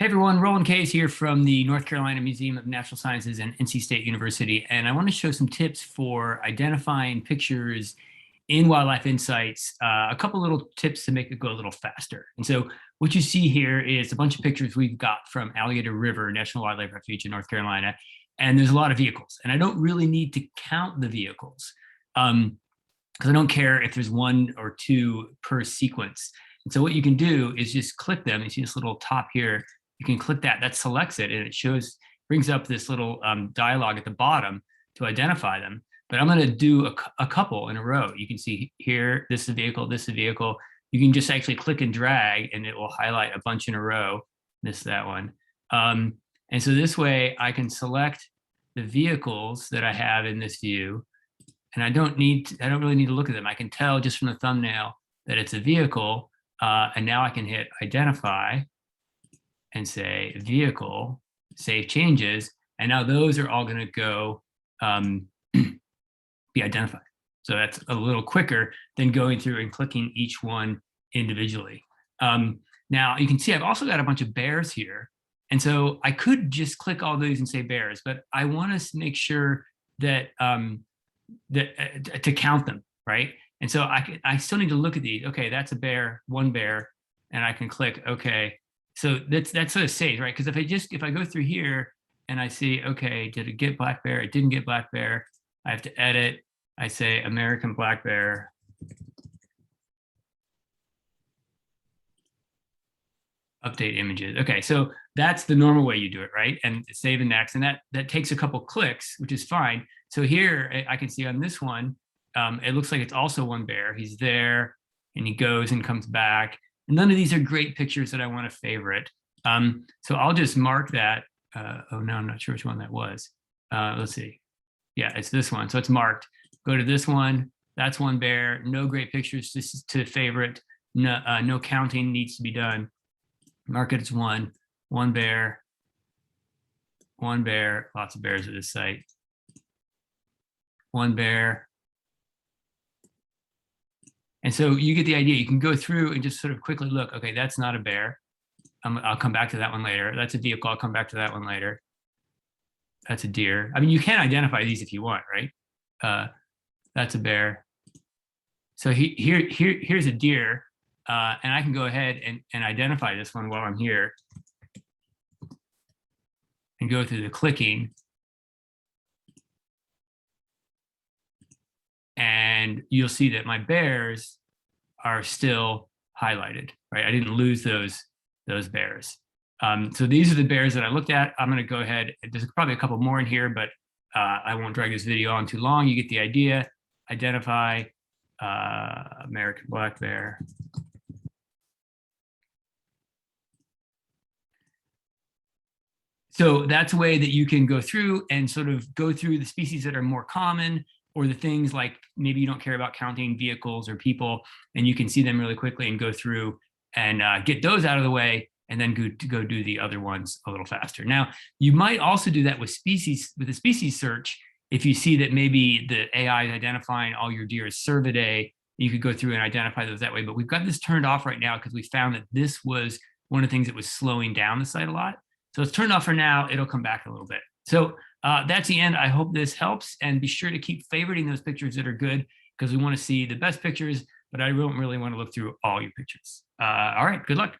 Hey everyone, Roland Case here from the North Carolina Museum of Natural Sciences and NC State University, and I want to show some tips for identifying pictures in Wildlife Insights, a couple little tips to make it go a little faster. And so what you see here is a bunch of pictures we've got from Alligator River National Wildlife Refuge in North Carolina, and there's a lot of vehicles, and I don't really need to count the vehicles because I don't care if there's one or two per sequence. And so what you can do is just click them. You see this little top here. You can click that selects it, and it brings up this little dialog at the bottom to identify them. But I'm going to do a couple in a row. You can see here, this is a vehicle, this is a vehicle. You can just actually click and drag, and it will highlight a bunch in a row. This, that one. And so this way I can select the vehicles that I have in this view, and I don't really need to look at them. I can tell just from the thumbnail that it's a vehicle, and now I can hit identify and say vehicle, save changes, and now those are all going to go be identified. So that's a little quicker than going through and clicking each one individually. Now you can see I've also got a bunch of bears here, and so I could just click all these and say bears, but I want to make sure that to count them, right? And so I still need to look at these. Okay, that's a bear, one bear, and I can click okay. So that's sort of saves, right? Because if I go through here and I see, okay, did it get black bear? It didn't get black bear. I have to edit. I say American black bear. Update images. Okay, so that's the normal way you do it, right? And save and next, and that takes a couple clicks, which is fine. So here I can see on this one, it looks like it's also one bear. He's there, and he goes and comes back. And none of these are great pictures that I want to favorite. So I'll just mark that. Oh, no, I'm not sure which one that was. Let's see. Yeah, it's this one. So it's marked. Go to this one. That's one bear. No great pictures to favorite. No counting needs to be done. Mark it as one bear, lots of bears at this site, one bear. And so you get the idea. You can go through and just sort of quickly look, okay, that's not a bear. I'll come back to that one later. That's a vehicle, I'll come back to that one later. That's a deer. I mean, you can identify these if you want, right? That's a bear. So here's a deer. And I can go ahead and identify this one while I'm here and go through the clicking. And you'll see that my bears are still highlighted, right? I didn't lose those bears. So these are the bears that I looked at. I'm going to go ahead. There's probably a couple more in here, but I won't drag this video on too long. You get the idea. Identify American black bear. So that's a way that you can go through and sort of go through the species that are more common, or the things like maybe you don't care about counting vehicles or people, and you can see them really quickly and go through and get those out of the way, and then go do the other ones a little faster. Now, you might also do that with a species search. If you see that maybe the AI is identifying all your deer as cervidae, you could go through and identify those that way. But we've got this turned off right now because we found that this was one of the things that was slowing down the site a lot. So it's turned off for now. It'll come back a little bit. So that's the end. I hope this helps, and be sure to keep favoriting those pictures that are good, because we want to see the best pictures, but I don't really want to look through all your pictures. All right, good luck.